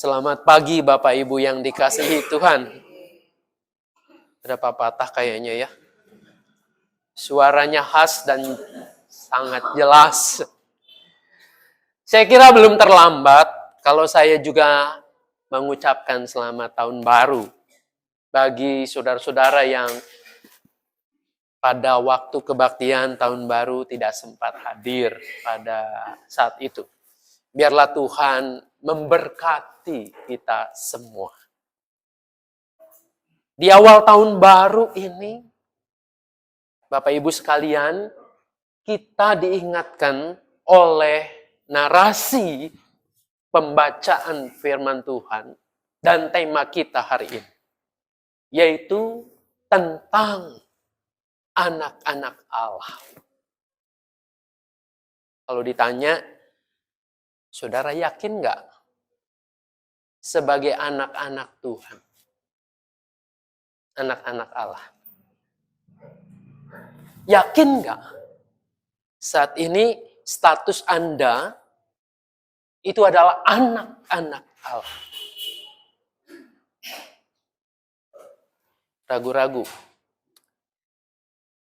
Selamat pagi Bapak Ibu yang dikasihi Tuhan. Ada patah kayaknya ya. Suaranya khas dan sangat jelas. Saya kira belum terlambat kalau saya juga mengucapkan selamat tahun baru bagi saudara-saudara yang pada waktu kebaktian tahun baru tidak sempat hadir pada saat itu. Biarlah Tuhan memberkati kita semua. Di awal tahun baru ini, Bapak Ibu sekalian, kita diingatkan oleh narasi pembacaan firman Tuhan dan tema kita hari ini, yaitu tentang anak-anak Allah. Kalau ditanya, saudara yakin nggak sebagai anak-anak Tuhan? Anak-anak Allah. Yakin nggak saat ini status Anda itu adalah anak-anak Allah? Ragu-ragu.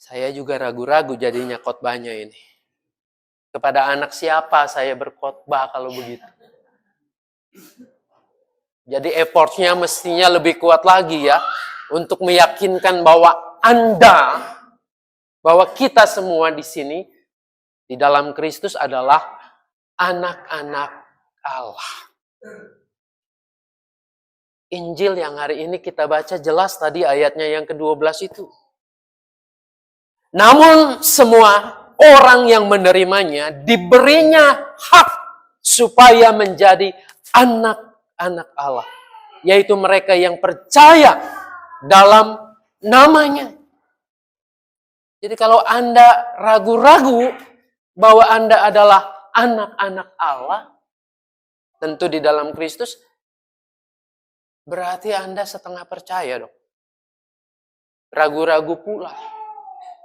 Saya juga ragu-ragu jadinya khotbahnya ini. Kepada anak siapa saya berkhotbah kalau begitu? Jadi effortnya mestinya lebih kuat lagi ya, untuk meyakinkan bahwa Anda, bahwa kita semua di sini, di dalam Kristus adalah anak-anak Allah. Injil yang hari ini kita baca jelas tadi ayatnya yang ke-12 itu. Namun semua orang yang menerimanya diberinya hak supaya menjadi anak-anak Allah. Yaitu mereka yang percaya dalam namanya. Jadi kalau Anda ragu-ragu bahwa Anda adalah anak-anak Allah, tentu di dalam Kristus, berarti Anda setengah percaya dong. Ragu-ragu pula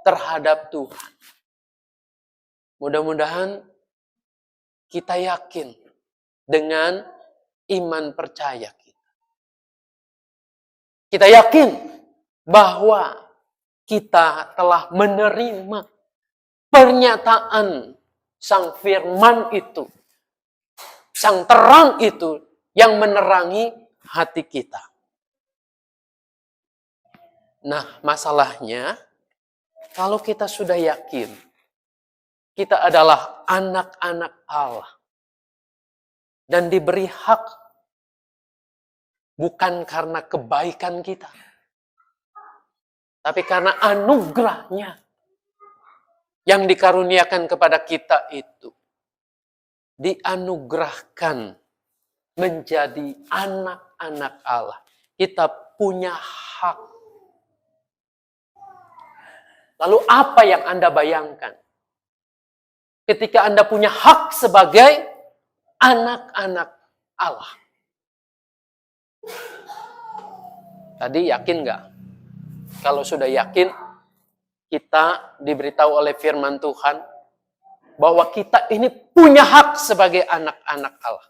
terhadap Tuhan. Mudah-mudahan kita yakin dengan iman percaya kita. Kita yakin bahwa kita telah menerima pernyataan Sang Firman itu, Sang terang itu yang menerangi hati kita. Nah, masalahnya kalau kita sudah yakin kita adalah anak-anak Allah dan diberi hak bukan karena kebaikan kita, tapi karena anugerahnya yang dikaruniakan kepada kita itu. Dianugerahkan menjadi anak-anak Allah. Kita punya hak. Lalu apa yang Anda bayangkan? Ketika Anda punya hak sebagai anak-anak Allah. Tadi yakin nggak? Kalau sudah yakin, kita diberitahu oleh firman Tuhan bahwa kita ini punya hak sebagai anak-anak Allah.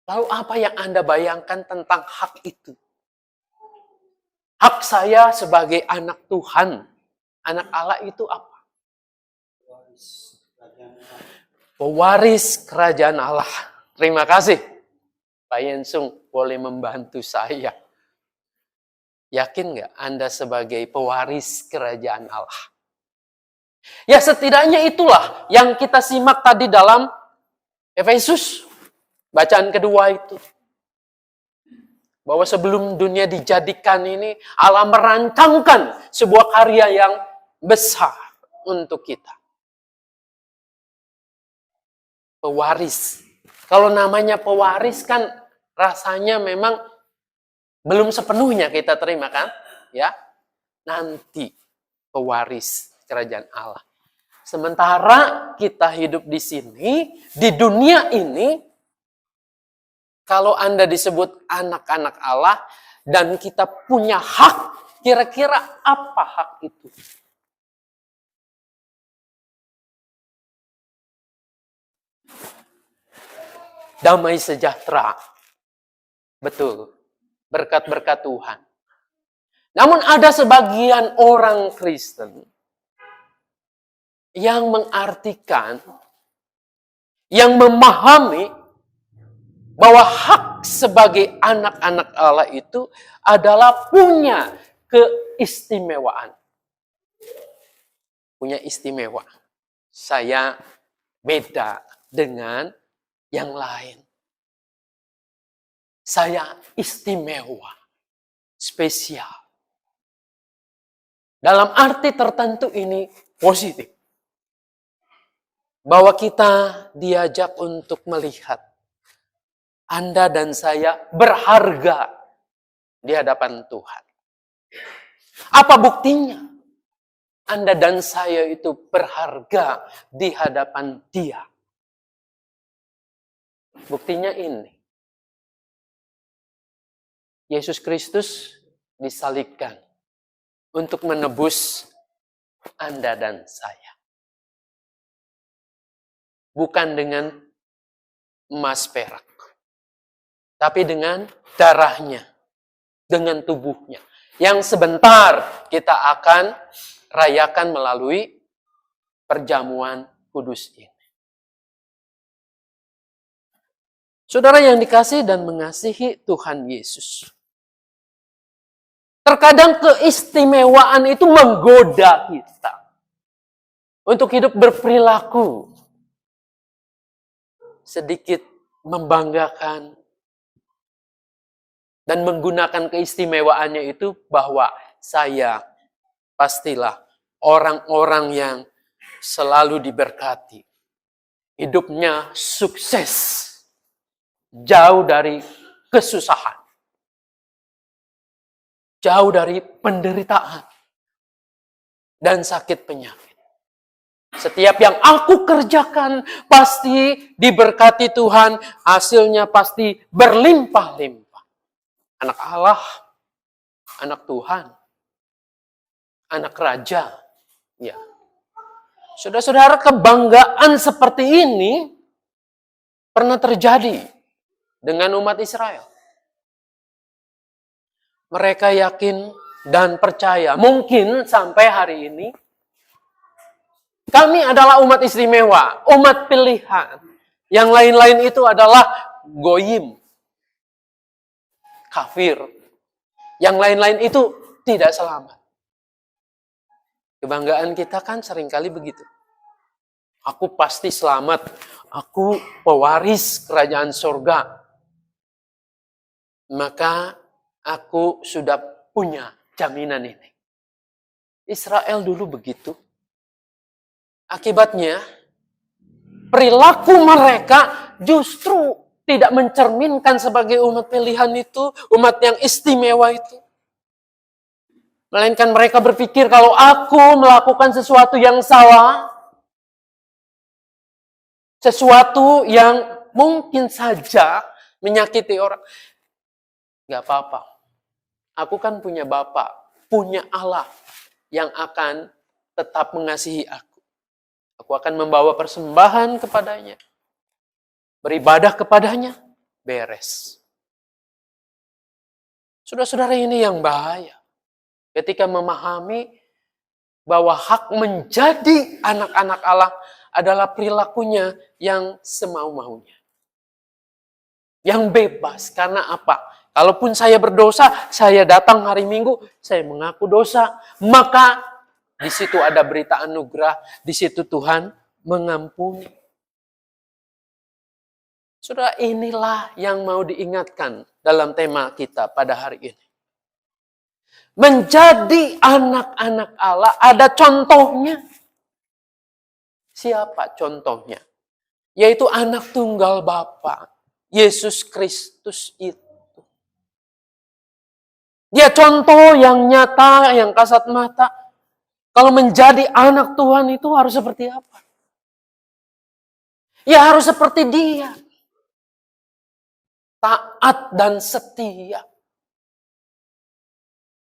Lalu apa yang Anda bayangkan tentang hak itu? Hak saya sebagai anak Tuhan, anak Allah itu apa? Pewaris kerajaan Allah. Terima kasih. Pak Yensung boleh membantu saya. Yakin nggak Anda sebagai pewaris kerajaan Allah? Ya setidaknya itulah yang kita simak tadi dalam Efesus. Bacaan kedua itu. Bahwa sebelum dunia dijadikan ini, Allah merancangkan sebuah karya yang besar untuk kita. Pewaris. Kalau namanya pewaris kan rasanya memang belum sepenuhnya kita terima kan? Ya. Nanti pewaris kerajaan Allah. Sementara kita hidup di sini, di dunia ini, kalau Anda disebut anak-anak Allah dan kita punya hak, kira-kira apa hak itu? damai sejahtera. Betul, berkat-berkat Tuhan. Namun ada sebagian orang Kristen yang mengartikan, yang memahami bahwa hak sebagai anak-anak Allah itu adalah punya keistimewaan. Punya istimewa. Saya beda dengan yang lain. Saya istimewa, spesial. Dalam arti tertentu ini positif. Bahwa kita diajak untuk melihat Anda dan saya berharga di hadapan Tuhan. Apa buktinya? Anda dan saya itu berharga di hadapan Dia. Buktinya ini. Yesus Kristus disalibkan untuk menebus Anda dan saya. Bukan dengan emas perak. Tapi dengan darahnya. Dengan tubuhnya. Yang sebentar kita akan rayakan melalui perjamuan kudus ini. Saudara yang dikasihi dan mengasihi Tuhan Yesus. Terkadang keistimewaan itu menggoda kita. Untuk hidup berperilaku. Sedikit membanggakan. Dan menggunakan keistimewaannya itu bahwa saya pastilah orang-orang yang selalu diberkati. Hidupnya sukses. Jauh dari kesusahan. Jauh dari penderitaan. Dan sakit penyakit. Setiap yang aku kerjakan pasti diberkati Tuhan. Hasilnya pasti berlimpah-limpah. Anak Allah, anak Tuhan, anak Raja. Ya. Saudara-saudara, kebanggaan seperti ini pernah terjadi dengan umat Israel. Mereka yakin dan percaya, mungkin sampai hari ini, kami adalah umat istimewa, umat pilihan. Yang lain-lain itu adalah goyim, kafir. Yang lain-lain itu tidak selamat. Kebanggaan kita kan seringkali begitu. Aku pasti selamat. Aku pewaris kerajaan surga. Maka aku sudah punya jaminan ini. Israel dulu begitu. Akibatnya, perilaku mereka justru tidak mencerminkan sebagai umat pilihan itu, umat yang istimewa itu. Melainkan mereka berpikir kalau aku melakukan sesuatu yang salah, sesuatu yang mungkin saja menyakiti orang, gak apa-apa. Aku kan punya Bapa, punya Allah yang akan tetap mengasihi aku. Aku akan membawa persembahan kepadanya. Beribadah kepadanya, beres. Saudara-saudara, ini yang bahaya. Ketika memahami bahwa hak menjadi anak-anak Allah adalah perilakunya yang semau-maunya. Yang bebas. Karena apa? Kalaupun saya berdosa, saya datang hari Minggu, saya mengaku dosa. Maka di situ ada berita anugerah, di situ Tuhan mengampuni. Saudara, inilah yang mau diingatkan dalam tema kita pada hari ini. Menjadi anak-anak Allah ada contohnya. Siapa contohnya? Yaitu anak tunggal Bapa, Yesus Kristus itu. Dia contoh yang nyata, yang kasat mata. Kalau menjadi anak Tuhan itu harus seperti apa? Ya harus seperti dia. Taat dan setia.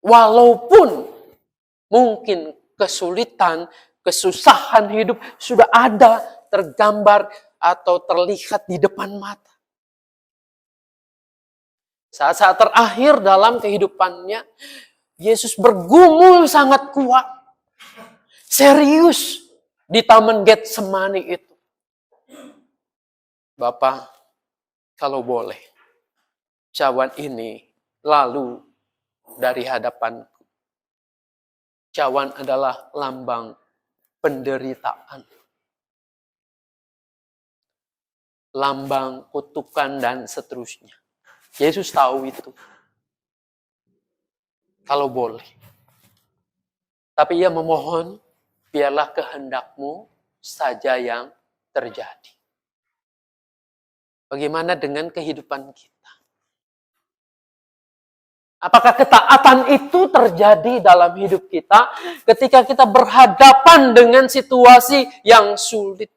Walaupun mungkin kesulitan, kesusahan hidup sudah ada tergambar atau terlihat di depan mata. Saat-saat terakhir dalam kehidupannya, Yesus bergumul sangat kuat. Serius di Taman Getsemani itu. Bapa, kalau boleh, cawan ini lalu dari hadapanku. Cawan adalah lambang penderitaan. Lambang kutukan dan seterusnya. Yesus tahu itu. Kalau boleh. Tapi ia memohon, biarlah kehendakmu saja yang terjadi. Bagaimana dengan kehidupan kita? Apakah ketaatan itu terjadi dalam hidup kita ketika kita berhadapan dengan situasi yang sulit?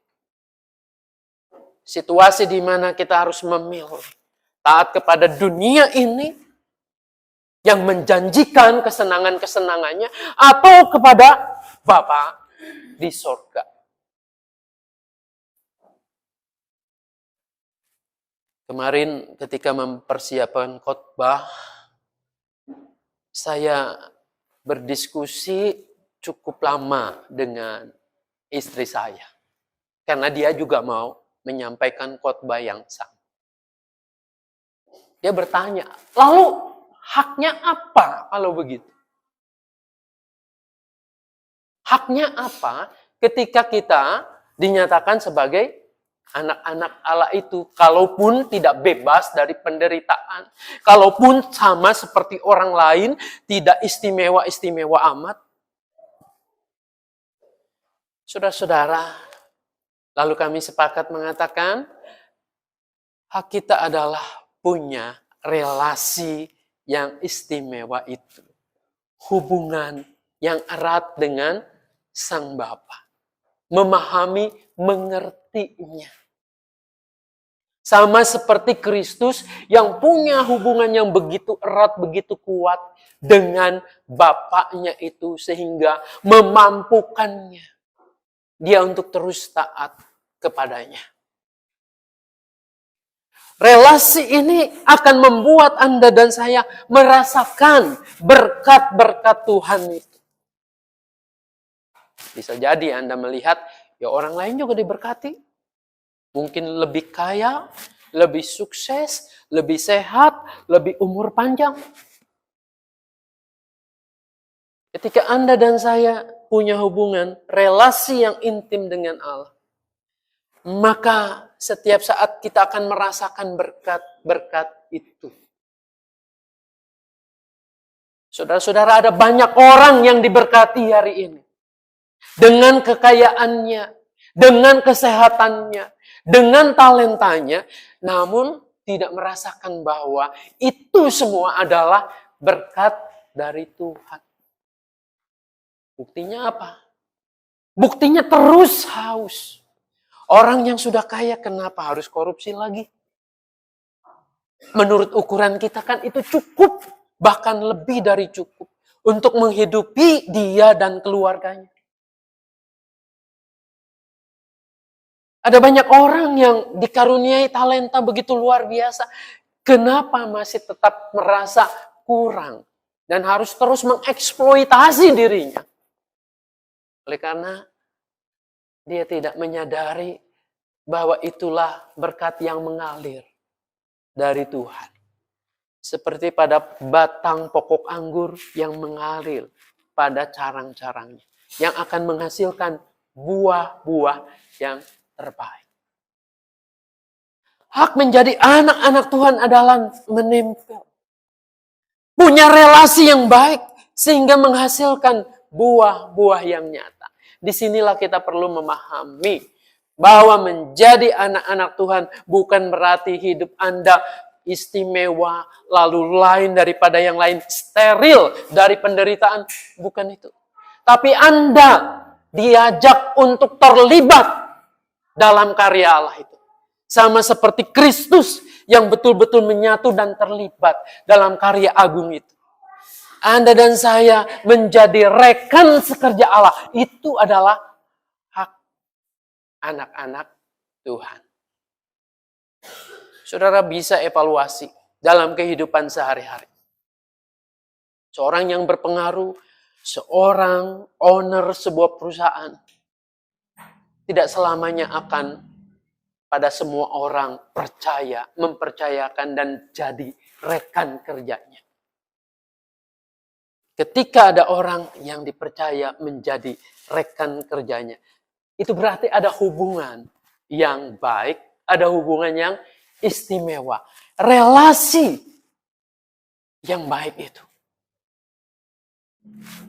Situasi di mana kita harus memilih taat kepada dunia ini yang menjanjikan kesenangan-kesenangannya atau kepada Bapa di sorga. Kemarin ketika mempersiapkan khotbah, saya berdiskusi cukup lama dengan istri saya. Karena dia juga mau menyampaikan khotbah yang sama. Dia bertanya, lalu haknya apa kalau begitu? Haknya apa ketika kita dinyatakan sebagai anak-anak Allah itu, kalaupun tidak bebas dari penderitaan, kalaupun sama seperti orang lain, tidak istimewa-istimewa amat. Saudara-saudara, lalu kami sepakat mengatakan, hak kita adalah punya relasi yang istimewa itu. Hubungan yang erat dengan Sang Bapa. Memahami, mengertinya. Sama seperti Kristus yang punya hubungan yang begitu erat, begitu kuat dengan Bapaknya itu sehingga memampukannya dia untuk terus taat kepadanya. Relasi ini akan membuat Anda dan saya merasakan berkat-berkat Tuhan itu. Bisa jadi Anda melihat, ya orang lain juga diberkati. Mungkin lebih kaya, lebih sukses, lebih sehat, lebih umur panjang. Ketika Anda dan saya punya hubungan, relasi yang intim dengan Allah, maka setiap saat kita akan merasakan berkat-berkat itu. Saudara-saudara, ada banyak orang yang diberkati hari ini. Dengan kekayaannya, dengan kesehatannya, dengan talentanya, namun tidak merasakan bahwa itu semua adalah berkat dari Tuhan. Buktinya apa? Buktinya terus haus. Orang yang sudah kaya kenapa harus korupsi lagi? Menurut ukuran kita kan itu cukup, bahkan lebih dari cukup untuk menghidupi dia dan keluarganya. Ada banyak orang yang dikaruniai talenta begitu luar biasa. Kenapa masih tetap merasa kurang dan harus terus mengeksploitasi dirinya? Oleh karena dia tidak menyadari bahwa itulah berkat yang mengalir dari Tuhan. Seperti pada batang pokok anggur yang mengalir pada carang-carangnya. Yang akan menghasilkan buah-buah yang terbaik. Hak menjadi anak-anak Tuhan adalah menempel. Punya relasi yang baik sehingga menghasilkan buah-buah yang nyata. Disinilah kita perlu memahami bahwa menjadi anak-anak Tuhan bukan berarti hidup Anda istimewa, lalu lain daripada yang lain, steril dari penderitaan. Bukan itu. Tapi Anda diajak untuk terlibat dalam karya Allah itu. Sama seperti Kristus yang betul-betul menyatu dan terlibat dalam karya agung itu. Anda dan saya menjadi rekan sekerja Allah. Itu adalah hak anak-anak Tuhan. Saudara bisa evaluasi dalam kehidupan sehari-hari. Seorang yang berpengaruh, seorang owner sebuah perusahaan, tidak selamanya akan pada semua orang percaya, mempercayakan dan jadi rekan kerjanya. Ketika ada orang yang dipercaya menjadi rekan kerjanya, itu berarti ada hubungan yang baik, ada hubungan yang istimewa. Relasi yang baik itu.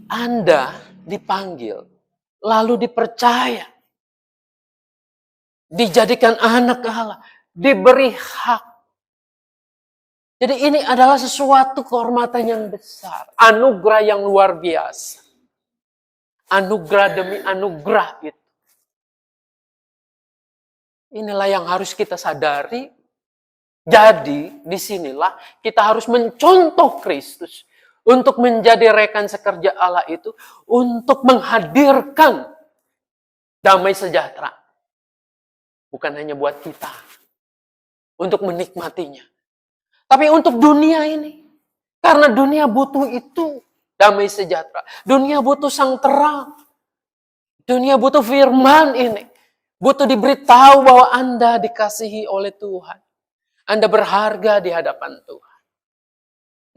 Anda dipanggil, lalu dipercaya, dijadikan anak Allah, diberi hak. Jadi ini adalah sesuatu kehormatan yang besar. Anugerah yang luar biasa. Anugerah demi anugerah itu. Inilah yang harus kita sadari. Jadi disinilah kita harus mencontoh Kristus. Untuk menjadi rekan sekerja Allah itu. Untuk menghadirkan damai sejahtera. Bukan hanya buat kita. Untuk menikmatinya. Tapi untuk dunia ini. Karena dunia butuh itu. Damai sejahtera. Dunia butuh sang terang. Dunia butuh firman ini. Butuh diberitahu bahwa Anda dikasihi oleh Tuhan. Anda berharga di hadapan Tuhan.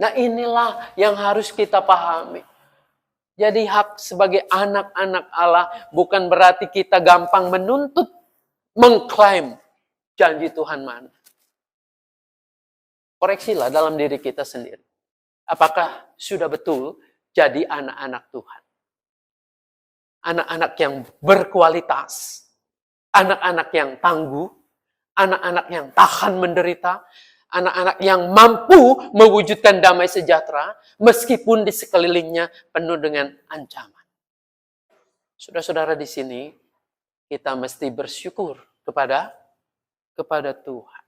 Nah inilah yang harus kita pahami. Jadi hak sebagai anak-anak Allah bukan berarti kita gampang menuntut. Mengklaim janji Tuhan mana. Koreksilah dalam diri kita sendiri. Apakah sudah betul jadi anak-anak Tuhan? Anak-anak yang berkualitas. Anak-anak yang tangguh. Anak-anak yang tahan menderita. Anak-anak yang mampu mewujudkan damai sejahtera. Meskipun di sekelilingnya penuh dengan ancaman. Saudara-saudara di sini, kita mesti bersyukur kepada Tuhan.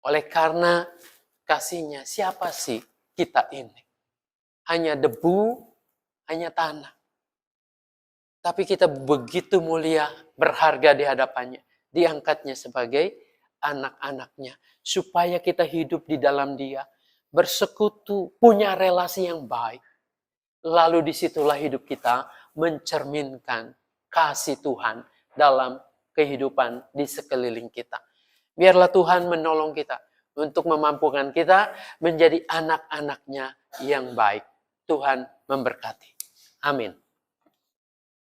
Oleh karena kasih-Nya, siapa sih kita ini? Hanya debu, hanya tanah. Tapi kita begitu mulia, berharga di hadapannya. Diangkatnya sebagai anak-anaknya. Supaya kita hidup di dalam Dia. Bersekutu, punya relasi yang baik. Lalu disitulah hidup kita mencerminkan kasih Tuhan dalam kehidupan di sekeliling kita. Biarlah Tuhan menolong kita untuk memampukan kita menjadi anak-anaknya yang baik. Tuhan memberkati. Amin.